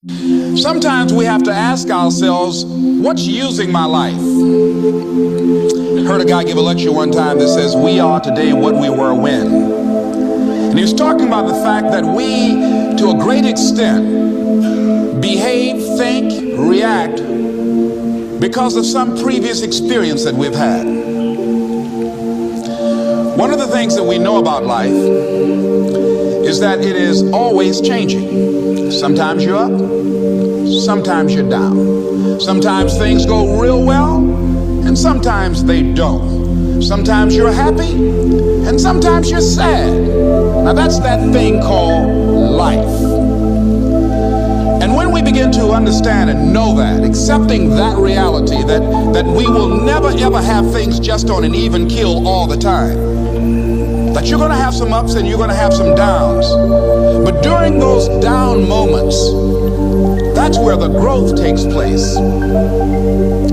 Sometimes we have to ask ourselves, what's using my life? I heard a guy give a lecture one time that says, we are today what we were when. And he was talking about the fact that we, to a great extent, behave, think, react because of some previous experience that we've had. One of the things that we know about life is that it is always changing. Sometimes you're up, sometimes you're down. Sometimes things go real well, and sometimes they don't. Sometimes you're happy, and sometimes you're sad. Now that's that thing called life. And when we begin to understand and know that, accepting that reality, that we will never ever have things just on an even keel all the time, that you're going to have some ups and you're going to have some downs. But during those down moments, that's where the growth takes place.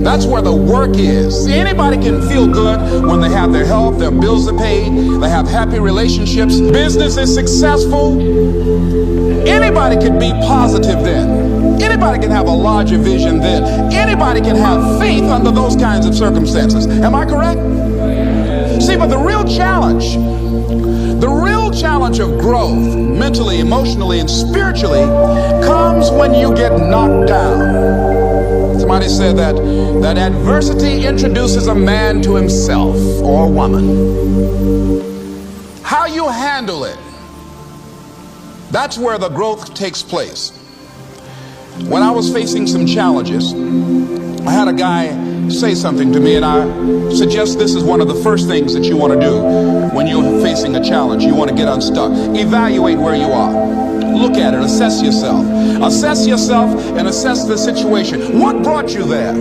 That's where the work is. See, anybody can feel good when they have their health, their bills are paid, they have happy relationships, business is successful. Anybody can be positive then. Anybody can have a larger vision then. Anybody can have faith under those kinds of circumstances. Am I correct? See, but the real challenge of growth, mentally, emotionally, and spiritually, comes when you get knocked down. Somebody said that adversity introduces a man to himself or a woman. How you handle it, that's where the growth takes place. When I was facing some challenges, I had a guy say something to me, and I suggest this is one of the first things that you want to do when you're facing a challenge. You want to get unstuck. Evaluate where you are. Look at it. Assess yourself. Assess yourself and assess the situation. What brought you there?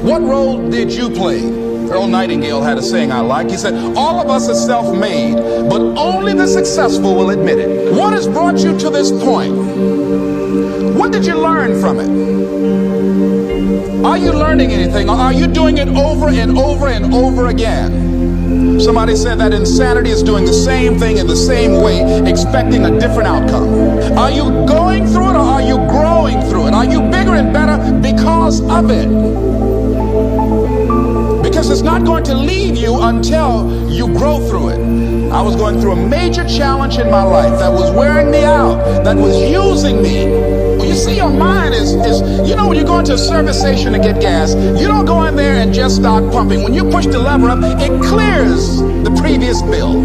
What role did you play? Earl Nightingale had a saying I like. He said, all of us are self-made, but only the successful will admit it. What has brought you to this point? What did you learn from it? Are you learning anything, or are you doing it over and over and over again? Somebody said that insanity is doing the same thing in the same way, expecting a different outcome. Are you going through it, or are you growing through it? Are you bigger and better because of it? Because it's not going to leave you until you grow through it. I was going through a major challenge in my life that was wearing me out, that was using me. Well, you see, your mind is you know, when you go into a service station to get gas, you don't go in there and just start pumping. When you push the lever up, it clears the previous bill.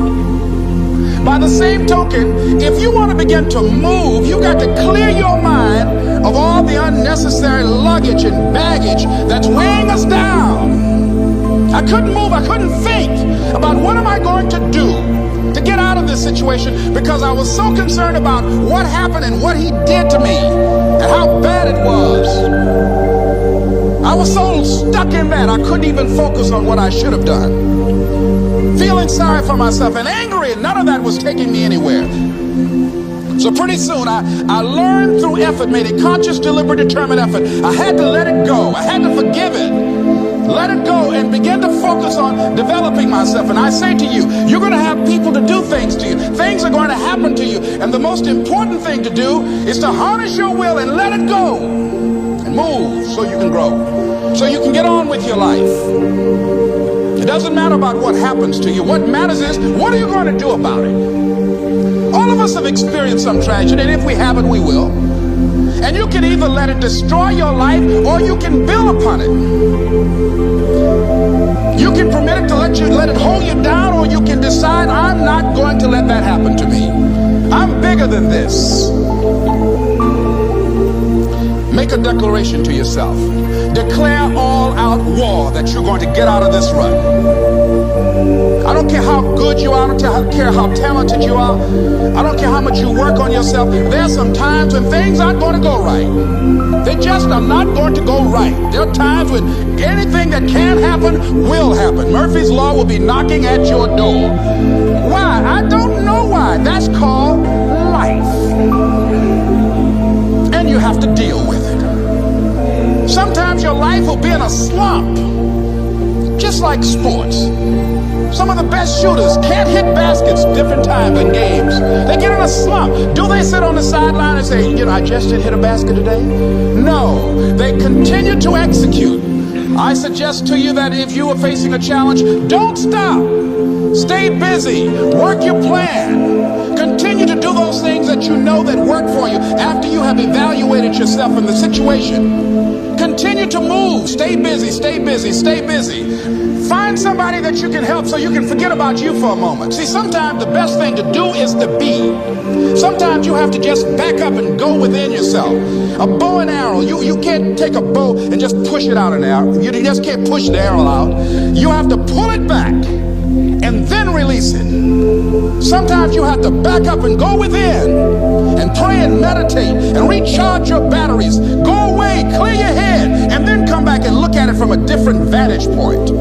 By the same token, if you want to begin to move, you got to clear your mind of all the unnecessary luggage and baggage that's weighing us down. I couldn't move, I couldn't think about what am I going to do to get out of this situation, because I was so concerned about what happened and what he did to me and how bad it was. I was so stuck in that I couldn't even focus on what I should have done. Feeling sorry for myself and angry, and none of that was taking me anywhere. So pretty soon I learned through effort, made a conscious, deliberate, determined effort. I had to let it go. I had to forgive it. Let it go and begin to focus on developing myself. And I say to you, you're going to have people to do things to you. Things are going to happen to you. And the most important thing to do is to harness your will and let it go. And move so you can grow. So you can get on with your life. It doesn't matter about what happens to you. What matters is, what are you going to do about it? All of us have experienced some tragedy, and if we haven't, we will. And you can either let it destroy your life, or you can build upon it. You can permit it to let it hold you down, or you can decide, I'm not going to let that happen to me. I'm bigger than this. Make a declaration to yourself. Declare all out war that you're going to get out of this rut. I don't care how good you are, I don't care how talented you are, I don't care how much you work on yourself. There's some times when things aren't going to go right. They just are not going to go right. There are times when anything that can happen will happen. Murphy's Law will be knocking at your door. Why? I don't know why. That's called life. And you have to deal with it. Sometimes your life will be in a slump, just like sports. Some of the best shooters can't hit baskets different times in games. They get in a slump. Do they sit on the sideline and say, I just didn't hit a basket today? No, they continue to execute. I suggest to you that if you are facing a challenge, don't stop. Stay busy. Work your plan. Continue to do those things that you know that work for you after you have evaluated yourself in the situation. Continue to move. Stay busy, stay busy, stay busy. Find somebody that you can help so you can forget about you for a moment. See, sometimes the best thing to do is to be. Sometimes you have to just back up and go within yourself. A bow and arrow, you can't take a bow and just push it out an arrow. You just can't push the arrow out. You have to pull it back and then release it. Sometimes you have to back up and go within and pray and meditate and recharge your batteries. Go away, clear your head, and then come back and look at it from a different vantage point.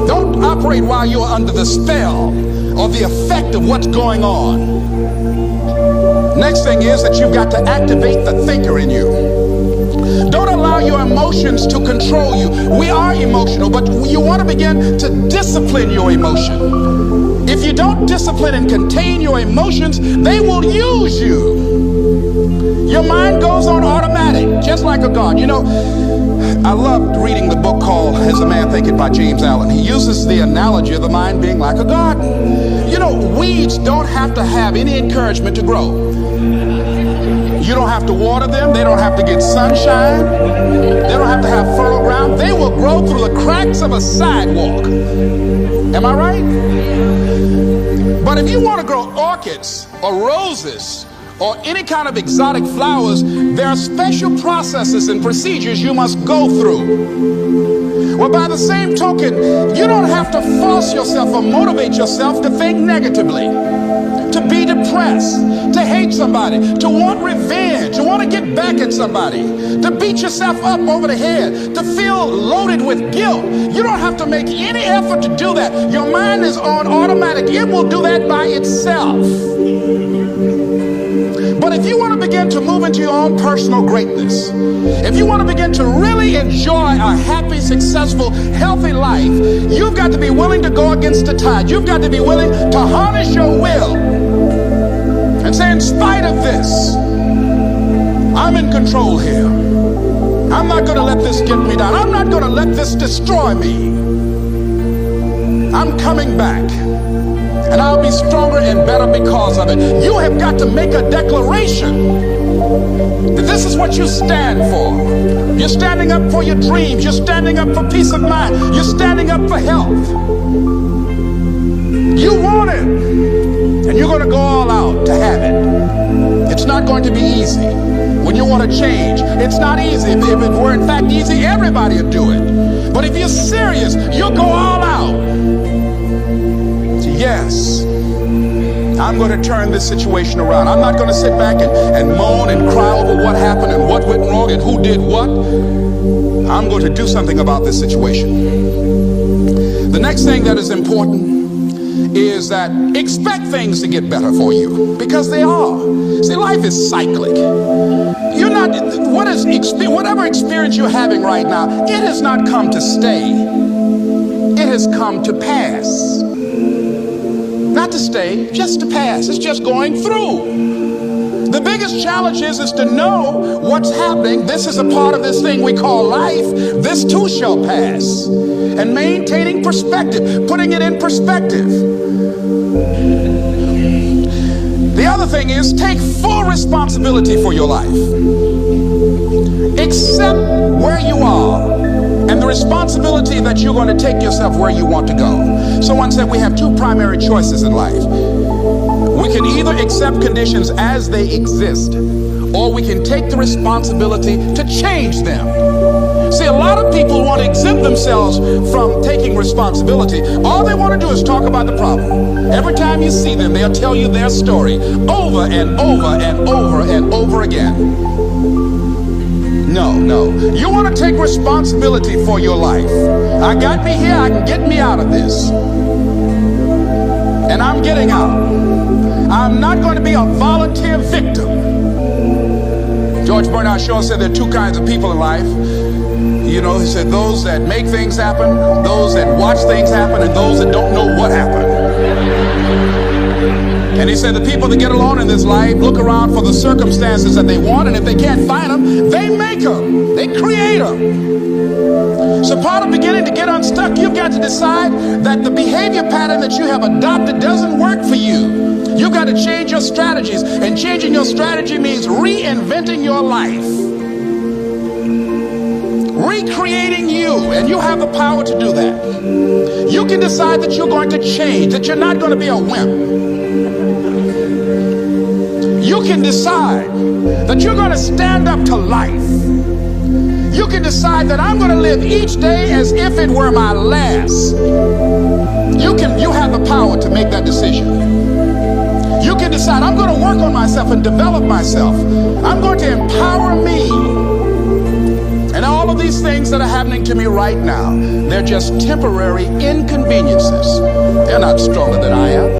Don't operate while you're under the spell or the effect of what's going on. Next thing is that you've got to activate the thinker in you. Don't allow your emotions to control you. We are emotional, but you want to begin to discipline your emotion. If you don't discipline and contain your emotions, they will use you. Your mind goes on automatic, just like a guard. I loved reading the book called As a Man Thinketh by James Allen. He uses the analogy of the mind being like a garden. Weeds don't have to have any encouragement to grow. You don't have to water them. They don't have to get sunshine. They don't have to have fertile ground. They will grow through the cracks of a sidewalk. Am I right? But if you want to grow orchids or roses or any kind of exotic flowers, there are special processes and procedures you must go through. Well, by the same token, you don't have to force yourself or motivate yourself to think negatively, to be depressed, to hate somebody, to want revenge, to want to get back at somebody, to beat yourself up over the head, to feel loaded with guilt. You don't have to make any effort to do that. Your mind is on automatic. It will do that by itself. But if you want to begin to move into your own personal greatness, if you want to begin to really enjoy a happy, successful, healthy life, you've got to be willing to go against the tide. You've got to be willing to harness your will and say, in spite of this, I'm in control here. I'm not going to let this get me down. I'm not going to let this destroy me. I'm coming back. And I'll be stronger and better because of it. You have got to make a declaration that this is what you stand for. You're standing up for your dreams. You're standing up for peace of mind. You're standing up for health. You want it, and you're going to go all out to have it. It's not going to be easy. When you want to change, it's not easy. If it were in fact easy, everybody would do it. But if you're serious, you'll go all out. Yes, I'm going to turn this situation around. I'm not going to sit back and moan and cry over what happened and what went wrong and who did what. I'm going to do something about this situation. The next thing that is important is that expect things to get better for you, because they are. See, life is cyclic. You're not, whatever experience you're having right now, it has not come to stay. It has come to pass. Not to stay, just to pass. It's just going through. The biggest challenge is to know what's happening. This is a part of this thing we call life. This too shall pass. And maintaining perspective, putting it in perspective. The other thing is take full responsibility for your life. Accept where you are and the responsibility that you're going to take yourself where you want to go. Someone said we have two primary choices in life. We can either accept conditions as they exist, or we can take the responsibility to change them. See, a lot of people want to exempt themselves from taking responsibility. All they want to do is talk about the problem. Every time you see them, they'll tell you their story over and over and over and over again. No. You want to take responsibility for your life. I got me here, I can get me out of this. And I'm getting out. I'm not going to be a volunteer victim. George Bernard Shaw said there are two kinds of people in life. You know, he said, those that make things happen, those that watch things happen, and those that don't know what happened. And he said the people that get along in this life look around for the circumstances that they want, and if they can't find them, they make them. They create them. So part of beginning to get unstuck, you've got to decide that the behavior pattern that you have adopted doesn't work for you. You've got to change your strategies, and changing your strategy means reinventing your life. Recreating you, and you have the power to do that. You can decide that you're going to change, that you're not going to be a wimp. You can decide that you're going to stand up to life. You can decide that I'm going to live each day as if it were my last. You have the power to make that decision. You can decide I'm going to work on myself and develop myself. I'm going to empower me. And all of these things that are happening to me right now, they're just temporary inconveniences. They're not stronger than I am.